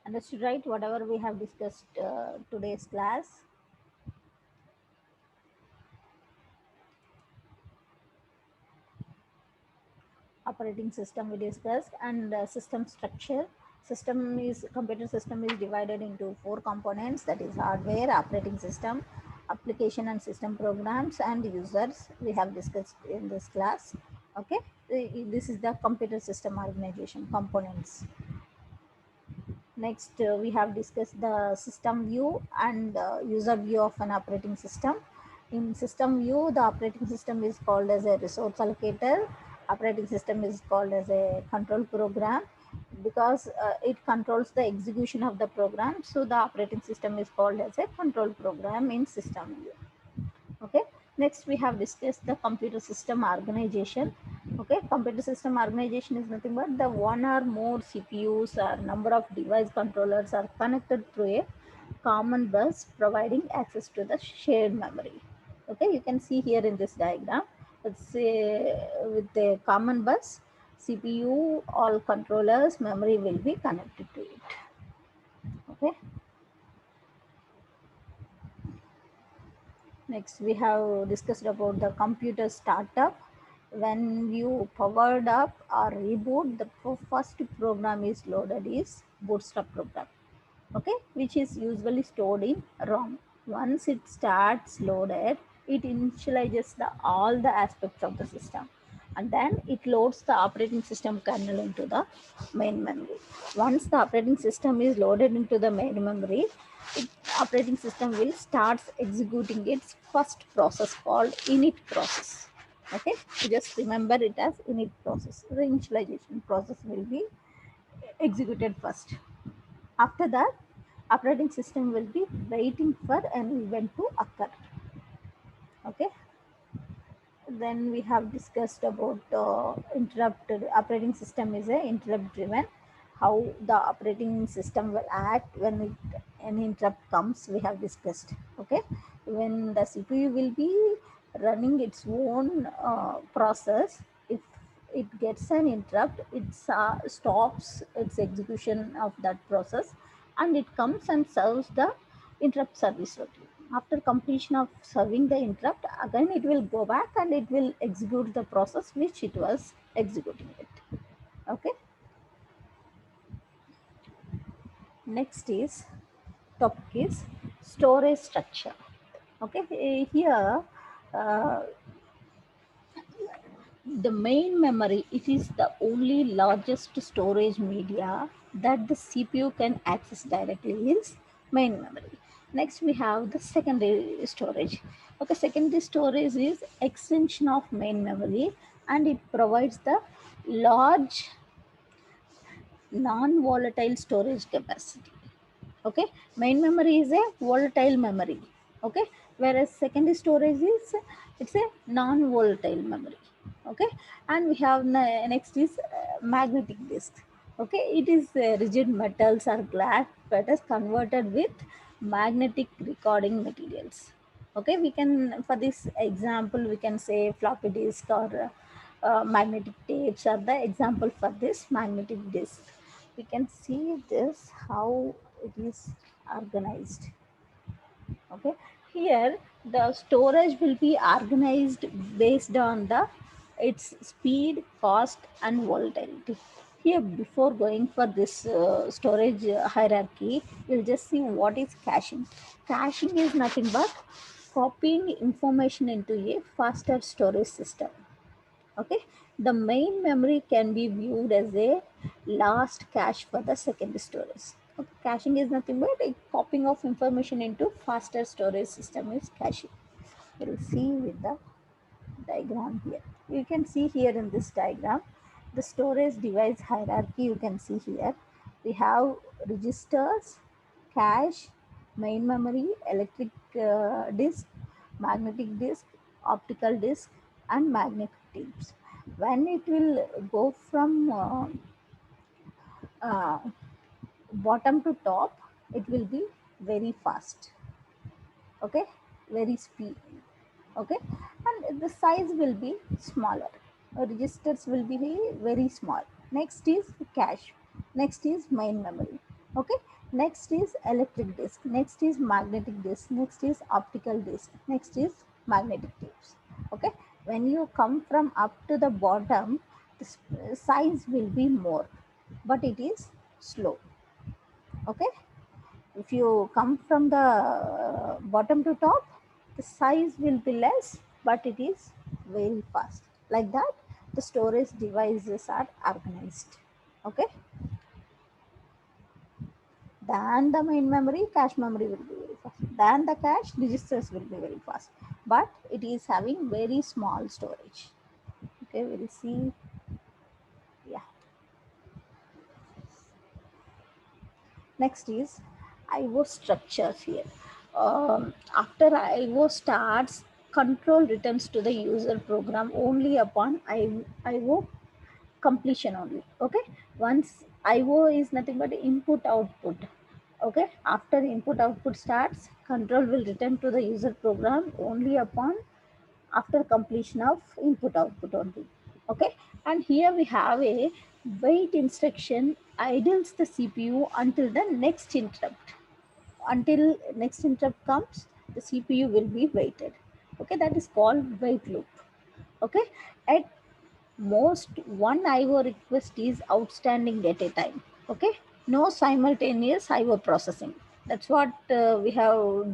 Understood, right? Whatever we have discussed today's class. Operating system we discussed, and system structure. Computer system is divided into four components, that is hardware, operating system, application and system programs, and users we have discussed in this class. Okay, this is the computer system organization components. Next, we have discussed the system view and user view of an operating system. In system view, the operating system is called as a resource allocator. Operating system is called as a control program because it controls the execution of the program. So the operating system is called as a control program in system view. Okay, next we have discussed the computer system organization. Okay, computer system organization is nothing but the one or more CPUs or number of device controllers are connected through a common bus providing access to the shared memory. Okay, you can see here in this diagram, let's say with the common bus, CPU, all controllers, memory will be connected to it. Okay, next, we have discussed about the computer startup. When you powered up or reboot, the first program is loaded is bootstrap program. Okay, which is usually stored in ROM. Once it starts loaded, it initializes all the aspects of the system, and then it loads the operating system kernel into the main memory. Once the operating system is loaded into the main memory, it, operating system will start executing its first process called init process. Okay, so just remember it as init process. The initialization process will be executed first. After that, operating system will be waiting for an event to occur. Okay, then we have discussed about interrupted operating system is a interrupt driven, how the operating system will act when an interrupt comes, we have discussed. Okay, when the CPU will be running its own process, if it gets an interrupt, it stops its execution of that process, and it comes and serves the interrupt service routine. After completion of serving the interrupt, again it will go back and it will execute the process which it was executing it. Okay, next is topic is storage structure. Okay, here uh, the main memory, it is the only largest storage media that the CPU can access directly is main memory. Next we have the secondary storage. Okay, secondary storage is extension of main memory, and it provides the large non-volatile storage capacity. Okay, main memory is a volatile memory. Okay, whereas secondary storage is, it's a non-volatile memory. Okay, and we have next is magnetic disk. Okay, it is rigid metals or glass that is converted with magnetic recording materials. Okay, we can, for this example, we can say floppy disk or magnetic tapes are the example for this magnetic disk. We can see this how it is organized. Okay, here the storage will be organized based on the its speed, cost, and volatility. Here, before going for this storage hierarchy, we'll just see what is caching. Caching is nothing but copying information into a faster storage system. Okay, the main memory can be viewed as a last cache for the second storage. Okay, caching is nothing but a copying of information into faster storage system is caching. We'll see with the diagram here. You can see here in this diagram the storage device hierarchy. You can see here we have registers, cache, main memory, electric disk, magnetic disk, optical disk, and magnetic tapes. When it will go from uh, bottom to top, it will be very fast. Okay, very speed. Okay, and the size will be smaller. Registers will be very small. Next is cache, next is main memory. Okay, Next is electric disk, next is magnetic disk, next is optical disk, next is magnetic tubes. Okay, when you come from up to the bottom, the size will be more, but it is slow. Okay, if you come from the bottom to top, the size will be less, but it is very fast. Like that, the storage devices are organized. Okay, than the main memory, cache memory will be very fast. Than the cache, registers will be very fast. But it is having very small storage. Okay, we'll see. Yeah. Next is IO structures here. After IO starts, control returns to the user program only upon IO completion only. Okay, once IO is nothing but input output. Okay, after input output starts, control will return to the user program only upon after completion of input output only. Okay, and here we have a wait instruction idles the CPU until the next interrupt. Until next interrupt comes, the CPU will be waited. Okay, that is called wait loop. Okay, at most one IO request is outstanding at a time. Okay, no simultaneous IO processing. That's what we have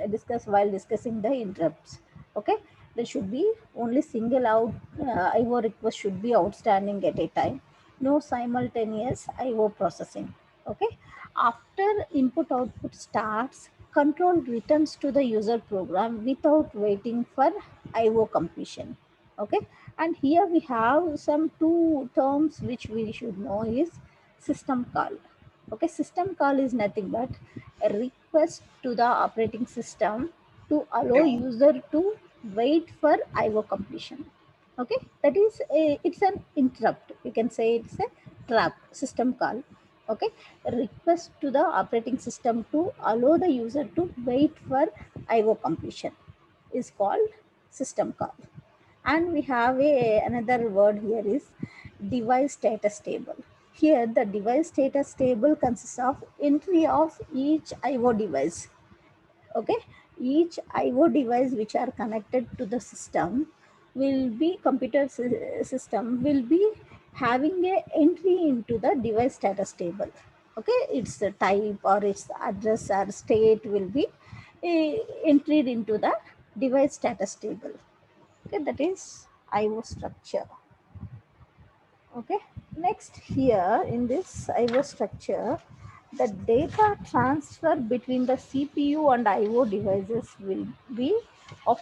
discussed while discussing the interrupts. Okay, there should be only single IO request should be outstanding at a time. No simultaneous IO processing. Okay, after input output starts, control returns to the user program without waiting for IO completion. Okay, and here we have some two terms which we should know is system call. Okay, system call is nothing but a request to the operating system to allow user to wait for IO completion. Okay, that is it's an interrupt. You can say it's a trap system call. Okay, a request to the operating system to allow the user to wait for IO completion is called system call. And we have another word here is device status table. Here the device status table consists of entry of each IO device. Okay, each IO device which are connected to the system will be system will be having a entry into the device status table. Okay, its type or its address or state will be entered into the device status table. Okay, that is IO structure. Okay, next here in this IO structure, the data transfer between the CPU and IO devices will be of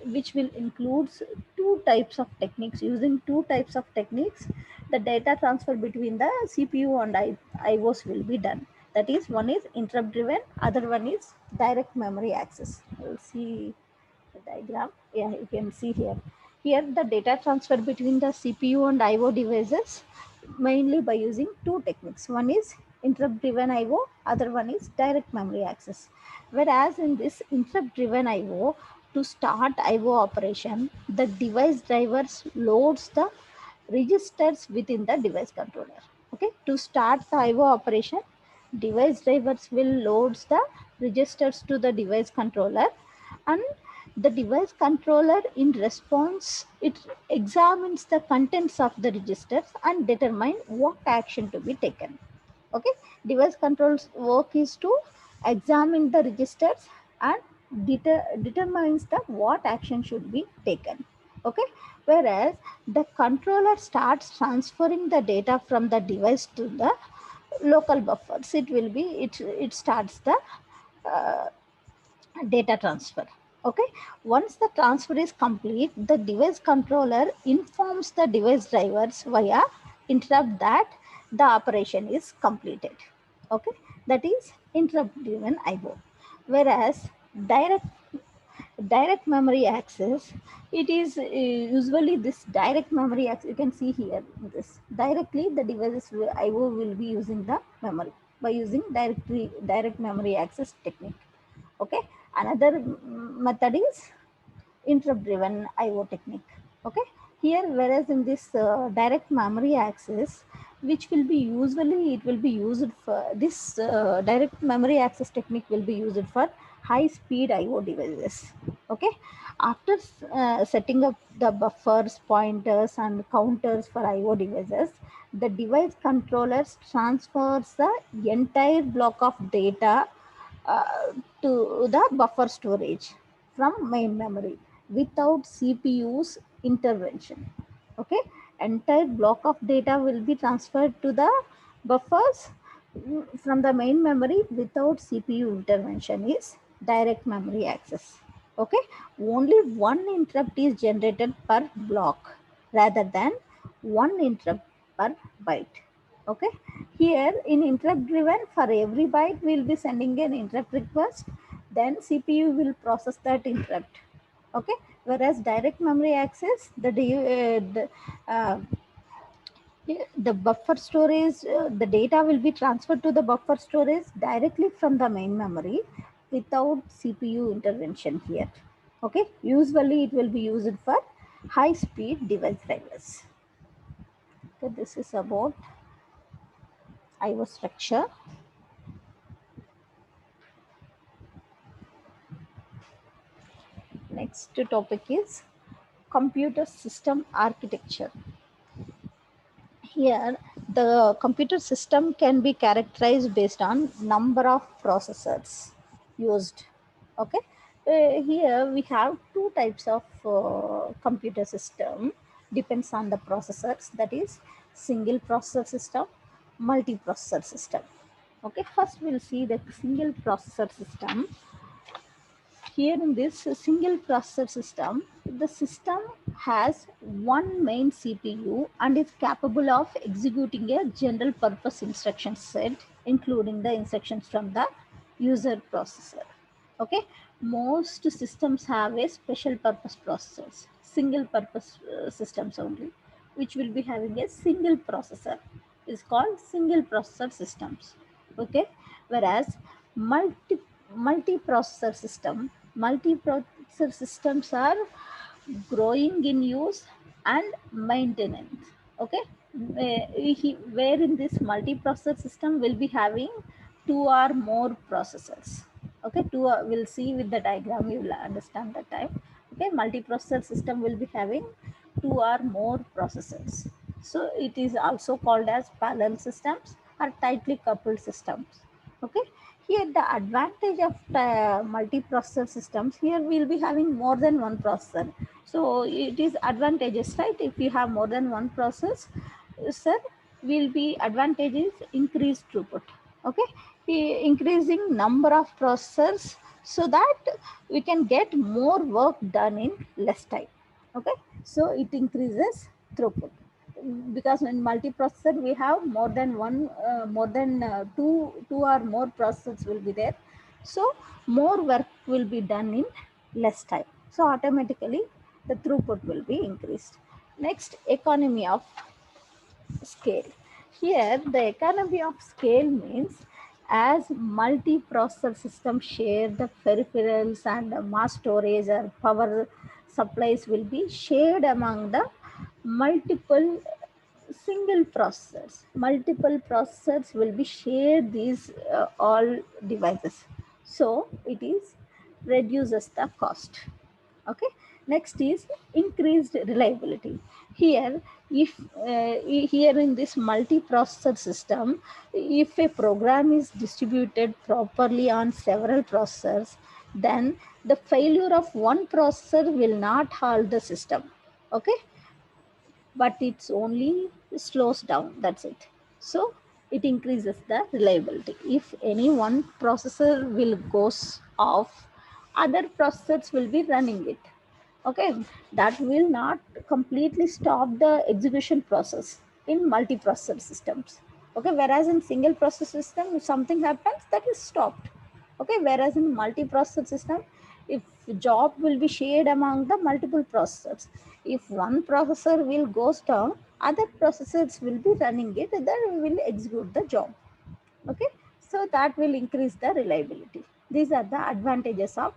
which will include two types of techniques. Using two types of techniques, the data transfer between the CPU and IOs will be done. That is, one is interrupt driven, other one is direct memory access. We'll see the diagram. Yeah, you can see here. Here the data transfer between the CPU and IO devices mainly by using two techniques. One is interrupt driven IO, other one is direct memory access. Whereas in this interrupt driven IO, to start IO operation, the device drivers loads the registers within the device controller. Okay, to start the IO operation, device drivers will loads the registers to the device controller, and the device controller in response it examines the contents of the registers and determine what action to be taken. Okay, device control's work is to examine the registers and determines the what action should be taken. Okay, whereas the controller starts transferring the data from the device to the local buffers. It starts the uh, data transfer. Okay, once the transfer is complete, the device controller informs the device drivers via interrupt that the operation is completed. Okay, that is interrupt driven IO. Whereas direct direct memory access, it is usually this direct memory access. You can see here this directly the devices IO will be using the memory by using direct memory access technique. Okay, another method is interrupt driven IO technique. Okay, here whereas in this direct memory access, which will be usually it will be used for this direct memory access technique will be used for high speed IO devices. Okay, after setting up the buffers, pointers and counters for IO devices, the device controllers transfers the entire block of data uh, to the buffer storage from main memory without CPU's intervention. Okay, entire block of data will be transferred to the buffers from the main memory without CPU intervention is direct memory access. Okay, only one interrupt is generated per block rather than one interrupt per byte. Okay, here in interrupt driven, for every byte we'll be sending an interrupt request, then CPU will process that interrupt. Okay, whereas direct memory access, uh, the buffer storage, the data will be transferred to the buffer storage directly from the main memory without CPU intervention here. Okay, usually it will be used for high speed device drivers. Okay, this is about IO structure. Next topic is computer system architecture. Here, the computer system can be characterized based on number of processors used. Okay, here we have two types of computer system, depends on the processors, that is single processor system, multi-processor system. Okay, first we'll see the single processor system. Here in this single processor system, the system has one main CPU and is capable of executing a general purpose instruction set, including the instructions from the user processor. Okay, most systems have a special purpose processors, single purpose systems only, which will be having a single processor, is called single processor systems. Okay, whereas multi-processor systems are growing in use and maintenance. Okay, where in this multi-processor system will be having two or more processors. Okay, two we'll see with the diagram, you will understand that time. Okay, multi-processor system will be having two or more processors, so it is also called as parallel systems or tightly coupled systems. Okay, here the advantage of multi-processor systems, here we'll be having more than one processor, so it is advantageous, right? If you have more than one process, sir, will be advantages increased throughput. Okay, increasing number of processors so that we can get more work done in less time. Okay, so it increases throughput, because in multiprocessor we have more than one more than two or more processors will be there, so more work will be done in less time, so automatically the throughput will be increased. Next, economy of scale. Here the economy of scale means, as multi-processor systems share the peripherals and mass storage or power supplies will be shared among the multiple single processors. Multiple processors will be shared these all devices, so it is reduces the cost. Okay, next is increased reliability. Here, if here in this multi-processor system, if a program is distributed properly on several processors, then the failure of one processor will not halt the system. Okay, but it's only slows down, that's it. So it increases the reliability. If any one processor will goes off, other processors will be running it. Okay, that will not completely stop the execution process in multi-processor systems. Okay, whereas in single processor system, if something happens, that is stopped. Okay, whereas in multi-processor system, if job will be shared among the multiple processors, if one processor will goes down, other processors will be running it, then will execute the job. Okay, so that will increase the reliability. These are the advantages of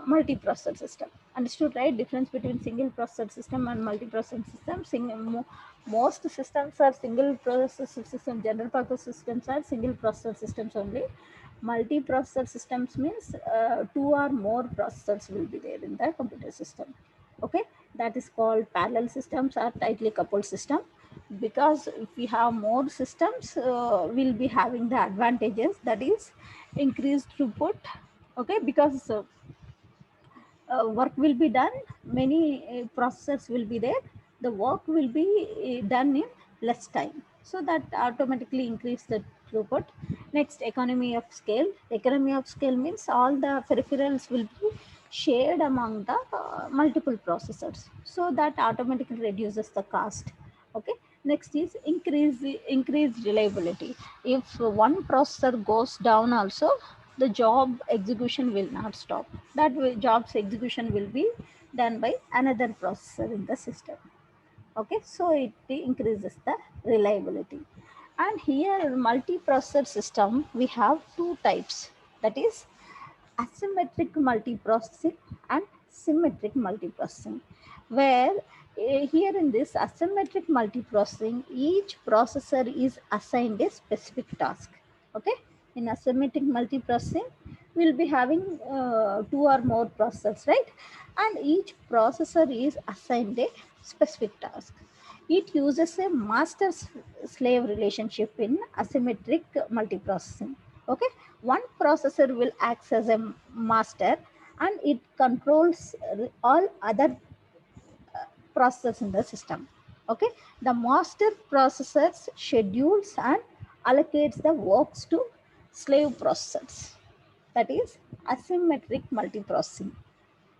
multi-processor system. Understood, right? Difference between single processor system and multi-processor system. Most systems are single processor system. General purpose systems are single processor systems only. Multi-processor systems means two or more processors will be there in the computer system. Okay, that is called parallel systems or tightly coupled system. Because if we have more systems, we'll be having the advantages, that is increased throughput. Okay, because work will be done, many processes will be there, the work will be done in less time, so that automatically increase the throughput. Next, economy of scale. Economy of scale means all the peripherals will be shared among the multiple processors, so that automatically reduces the cost. Okay, next is increased reliability. If one processor goes down also, the job execution will not stop. That way, job's execution will be done by another processor in the system. Okay, so it increases the reliability. And here, multi-processor system, we have two types. That is asymmetric multiprocessing and symmetric multiprocessing, where here in this asymmetric multiprocessing, each processor is assigned a specific task. Okay, in asymmetric multiprocessing, we'll be having two or more processors, right? And each processor is assigned a specific task. It uses a master slave relationship in asymmetric multiprocessing. Okay, one processor will act as a master, and it controls all other processors in the system. Okay, the master processors schedules and allocates the works to slave processors. That is asymmetric multiprocessing.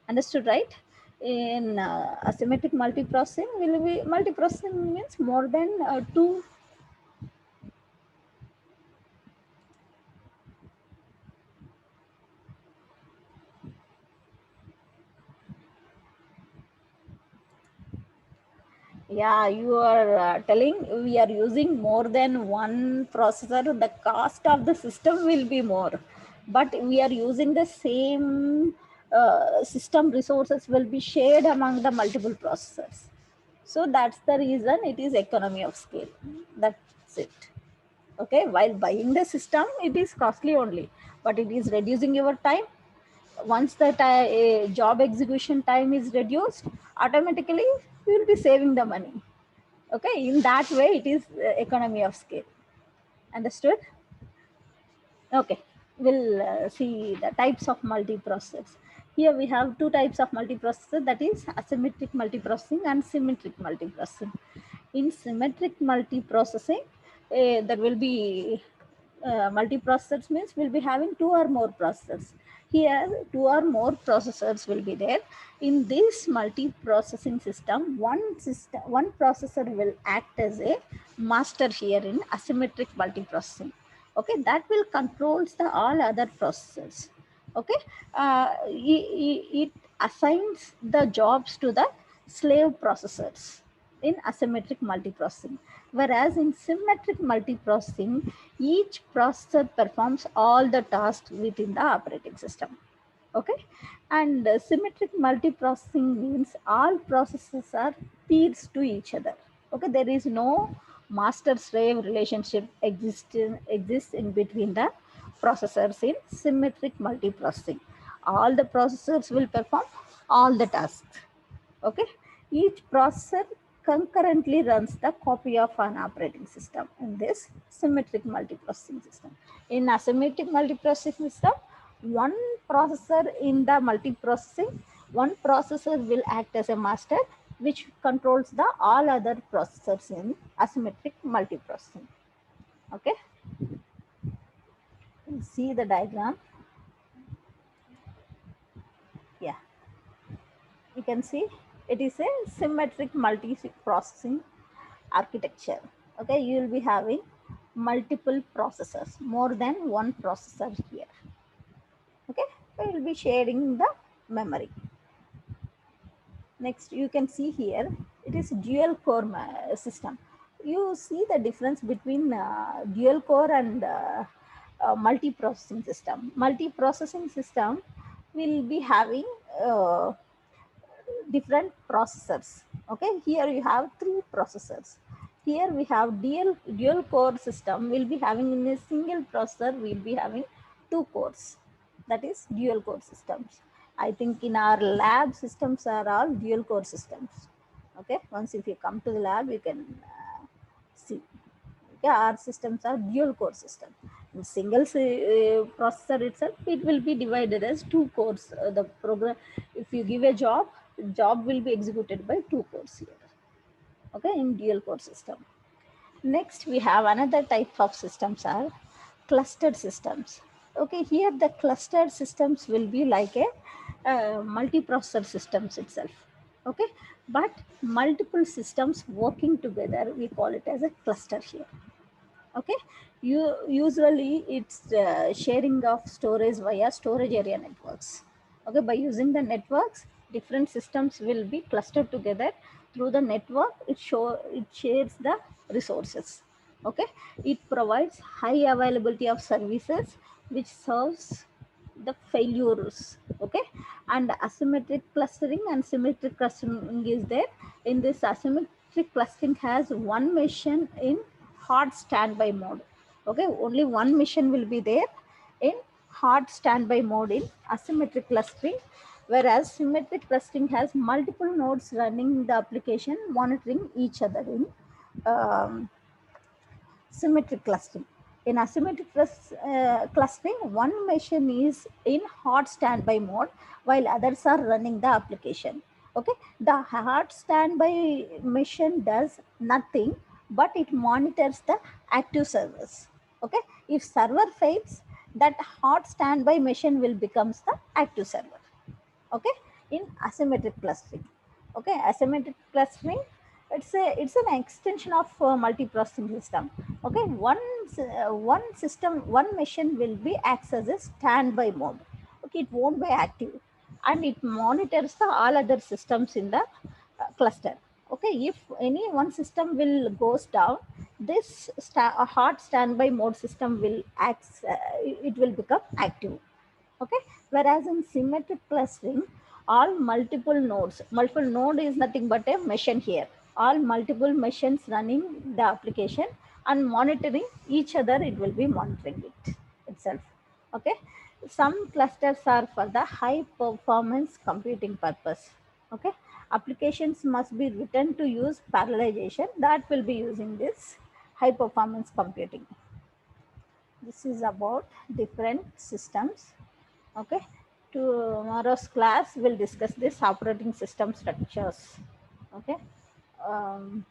Understood, right? In asymmetric multiprocessing, will be multiprocessing means more than two. Yeah, you are telling we are using more than one processor, the cost of the system will be more. But we are using the same system resources will be shared among the multiple processors. So that's the reason it is economy of scale. That's it. Okay, while buying the system, it is costly only, but it is reducing your time. Once the job execution time is reduced, automatically you will be saving the money. Okay, in that way it is economy of scale. Understood? Okay, we'll see the types of multiprocessors. Here we have two types of multiprocessor, that is asymmetric multiprocessing and symmetric multiprocessing. In symmetric multiprocessing, there will be multiprocessors means we'll be having two or more processors. Here, two or more processors will be there. In this multiprocessing system, one processor will act as a master here in asymmetric multiprocessing. Okay, that will controls the all other processors. Okay, it assigns the jobs to the slave processors in asymmetric multiprocessing. Whereas in symmetric multiprocessing, each processor performs all the tasks within the operating system. Okay, and symmetric multiprocessing means all processes are peers to each other. Okay, there is no master slave relationship exists in between the processors in symmetric multiprocessing. All the processors will perform all the tasks. Okay, each processor concurrently runs the copy of an operating system in this symmetric multiprocessing system. In asymmetric multiprocessing system, one processor in the multiprocessing, one processor will act as a master, which controls the all other processors in asymmetric multiprocessing. Okay, see the diagram. Yeah, you can see it is a symmetric multi-processing architecture. Okay, you will be having multiple processors, more than one processor here. Okay, we will be sharing the memory. Next, you can see here it is dual core system. You see the difference between dual core and multi-processing system. Multi-processing system will be having different processors. Okay, here you have 3 processors. Here we have dual core system. We'll be having in a single processor, we'll be having 2 cores. That is dual core systems. I think in our lab systems are all dual core systems. Okay, once if you come to the lab, you can see. Okay, our systems are dual core system. In single processor itself, it will be divided as 2 cores. The program, if you give a job will be executed by 2 cores here. Okay, in dual core system. Next, we have another type of systems are clustered systems. Okay, here the clustered systems will be like a multiprocessor systems itself. Okay, but multiple systems working together, we call it as a cluster here. Okay, you usually it's sharing of storage via storage area networks. Okay, by using the networks, different systems will be clustered together through the network. It shares the resources. Okay, it provides high availability of services which serves the failures. Okay, and asymmetric clustering and symmetric clustering is there. In this, asymmetric clustering has one machine in hard standby mode. Okay, only one mission will be there in hard standby mode in asymmetric clustering, whereas symmetric clustering has multiple nodes running the application, monitoring each other in um, symmetric clustering. In asymmetric clustering, one machine is in hot standby mode while others are running the application. Okay, the hot standby machine does nothing, but it monitors the active servers. Okay, if server fails, that hot standby machine will becomes the active server. Okay, in asymmetric clustering. Okay, asymmetric clustering, it's an extension of multiprocessing system. Okay, one system, one machine will be acts as a standby mode. Okay, it won't be active, and it monitors the all other systems in the cluster. Okay, if any one system will goes down, this hot standby mode system will act, it will become active. Okay, whereas in symmetric clustering, all multiple node is nothing but a machine here, all multiple machines running the application and monitoring each other, it will be monitoring it itself. Okay, some clusters are for the high performance computing purpose. Okay, applications must be written to use parallelization, that will be using this high performance computing. This is about different systems. Okay, tomorrow's class will discuss this operating system structures. Okay, um,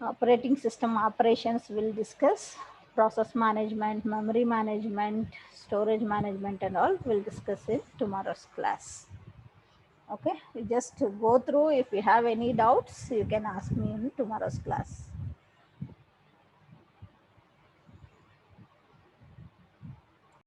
operating system operations will discuss, process management, memory management, storage management, and all will discuss in tomorrow's class. Okay, you just go through. If you have any doubts, you can ask me in tomorrow's class.